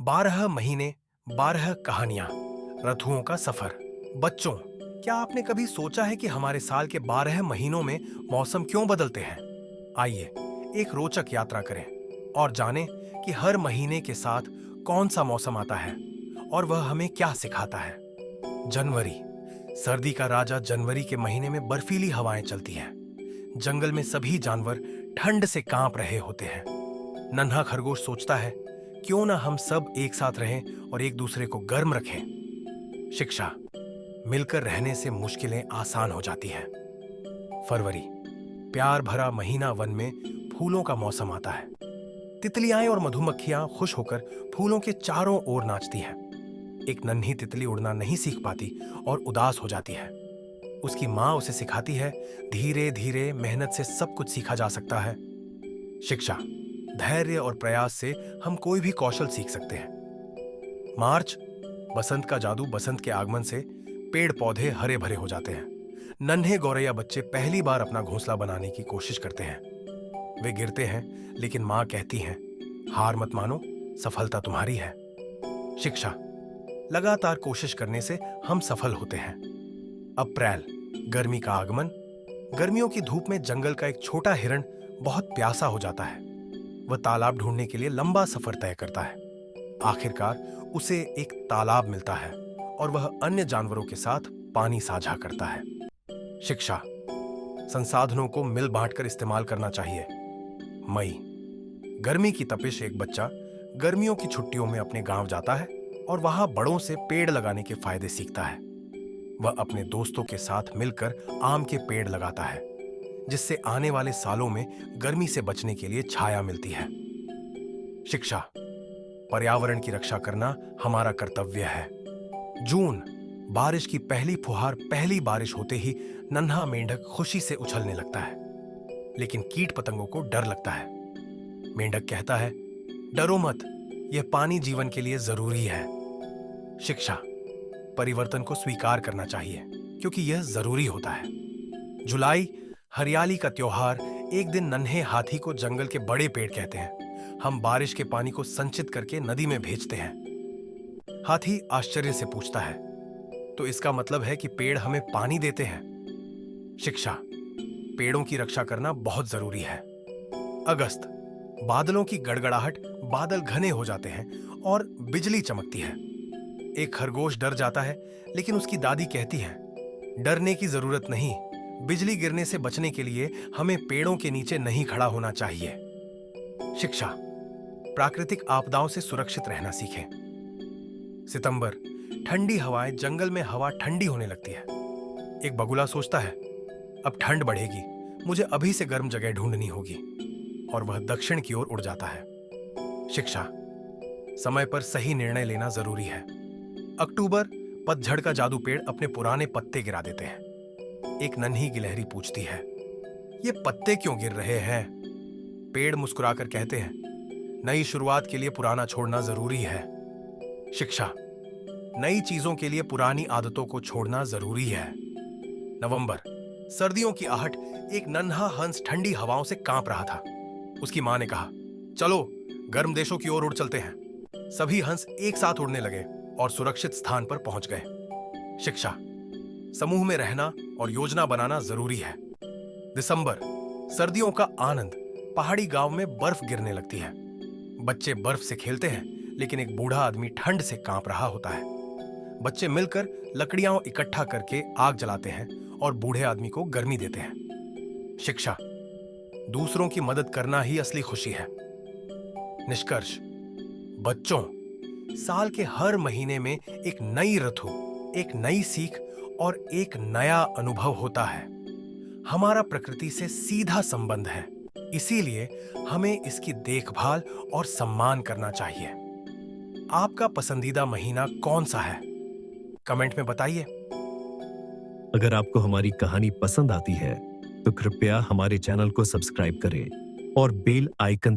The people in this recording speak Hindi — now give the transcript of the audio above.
12 महीने, 12 कहानियां, रथुओं का सफर। बच्चों, क्या आपने कभी सोचा है कि हमारे साल के 12 महीनों में मौसम क्यों बदलते हैं? आइए एक रोचक यात्रा करें और जानें कि हर महीने के साथ कौन सा मौसम आता है और वह हमें क्या सिखाता है। जनवरी, सर्दी का राजा। जनवरी के महीने में बर्फीली हवाएं चलती हैं। जंगल में सभी जानवर ठंड से कांप रहे होते हैं। नन्हा खरगोश सोचता है, क्यों ना हम सब एक साथ रहें और एक दूसरे को गर्म रखें। शिक्षा, मिलकर रहने से मुश्किलें आसान हो जाती हैं। फरवरी, प्यार भरा महीना। वन में फूलों का मौसम आता है। तितलियां और मधुमक्खियां खुश होकर फूलों के चारों ओर नाचती हैं। एक नन्ही तितली उड़ना नहीं सीख पाती और उदास हो जाती है। उसकी माँ उसे सिखाती है, धीरे धीरे मेहनत से सब कुछ सीखा जा सकता है। शिक्षा, धैर्य और प्रयास से हम कोई भी कौशल सीख सकते हैं। मार्च, बसंत का जादू। बसंत के आगमन से पेड़ पौधे हरे भरे हो जाते हैं। नन्हे गौरैया बच्चे पहली बार अपना घोंसला बनाने की कोशिश करते हैं। वे गिरते हैं, लेकिन मां कहती हैं, हार मत मानो, सफलता तुम्हारी है। शिक्षा, लगातार कोशिश करने से हम सफल होते हैं। अप्रैल, गर्मी का आगमन। गर्मियों की धूप में जंगल का एक छोटा हिरण बहुत प्यासा हो जाता है। वह तालाब ढूंढने के लिए लंबा सफर तय करता है। आखिरकार उसे एक तालाब मिलता है और वह अन्य जानवरों के साथ पानी साझा करता है। शिक्षा, संसाधनों को मिल बांटकर इस्तेमाल करना चाहिए। मई, गर्मी की तपिश। एक बच्चा गर्मियों की छुट्टियों में अपने गांव जाता है और वहां बड़ों से पेड़ लगाने के फायदे सीखता है। वह अपने दोस्तों के साथ मिलकर आम के पेड़ लगाता है, जिससे आने वाले सालों में गर्मी से बचने के लिए छाया मिलती है। शिक्षा, पर्यावरण की रक्षा करना हमारा कर्तव्य है। जून, बारिश की पहली फुहार। पहली बारिश होते ही नन्हा मेंढक खुशी से उछलने लगता है, लेकिन कीट पतंगों को डर लगता है। मेंढक कहता है, डरो मत, यह पानी जीवन के लिए जरूरी है। शिक्षा, परिवर्तन को स्वीकार करना चाहिए क्योंकि यह जरूरी होता है। जुलाई, हरियाली का त्योहार। एक दिन नन्हे हाथी को जंगल के बड़े पेड़ कहते हैं। हम बारिश के पानी को संचित करके नदी में भेजते हैं। हाथी आश्चर्य से पूछता है, तो इसका मतलब है कि पेड़ हमें पानी देते हैं? शिक्षा, पेड़ों की रक्षा करना बहुत जरूरी है। अगस्त, बादलों की गड़गड़ाहट। बादल घने हो जाते हैं और बिजली चमकती है। एक खरगोश डर जाता है, लेकिन उसकी दादी कहती है, डरने की जरूरत नहीं, बिजली गिरने से बचने के लिए हमें पेड़ों के नीचे नहीं खड़ा होना चाहिए। शिक्षा, प्राकृतिक आपदाओं से सुरक्षित रहना सीखें। सितंबर, ठंडी हवाएं। जंगल में हवा ठंडी होने लगती है। एक बगुला सोचता है, अब ठंड बढ़ेगी, मुझे अभी से गर्म जगह ढूंढनी होगी, और वह दक्षिण की ओर उड़ जाता है। शिक्षा, समय पर सही निर्णय लेना जरूरी है। अक्टूबर, पतझड़ का जादू। पेड़ अपने पुराने पत्ते गिरा देते हैं। एक नन्ही गिलहरी पूछती है, ये पत्ते क्यों गिर रहे हैं? पेड़ मुस्कुराकर कहते हैं, नई शुरुआत के लिए पुराना छोड़ना जरूरी है। शिक्षा, नई चीजों के लिए पुरानी आदतों को छोड़ना जरूरी है। नवंबर, सर्दियों की आहट। एक नन्हा हंस ठंडी हवाओं से कांप रहा था। उसकी मां ने कहा, चलो गर्म देशों की ओर उड़ चलते हैं। सभी हंस एक साथ उड़ने लगे और सुरक्षित स्थान पर पहुंच गए। शिक्षा, समूह में रहना और योजना बनाना जरूरी है। दिसंबर, सर्दियों का आनंद। पहाड़ी गांव में बर्फ गिरने लगती है। बच्चे बर्फ से खेलते हैं, लेकिन एक बूढ़ा आदमी ठंड से कांप रहा होता है। बच्चे मिलकर लकड़ियां इकट्ठा करके आग जलाते हैं और बूढ़े आदमी को गर्मी देते हैं। शिक्षा, दूसरों की मदद करना ही असली खुशी है। निष्कर्ष, बच्चों, साल के हर महीने में एक नई ऋतु, एक नई सीख और एक नया अनुभव होता है। हमारा प्रकृति से सीधा संबंध है, इसीलिए हमें इसकी देखभाल और सम्मान करना चाहिए। आपका पसंदीदा महीना कौन सा है? कमेंट में बताइए। अगर आपको हमारी कहानी पसंद आती है तो कृपया हमारे चैनल को सब्सक्राइब करें और बेल आइकन दबाएं।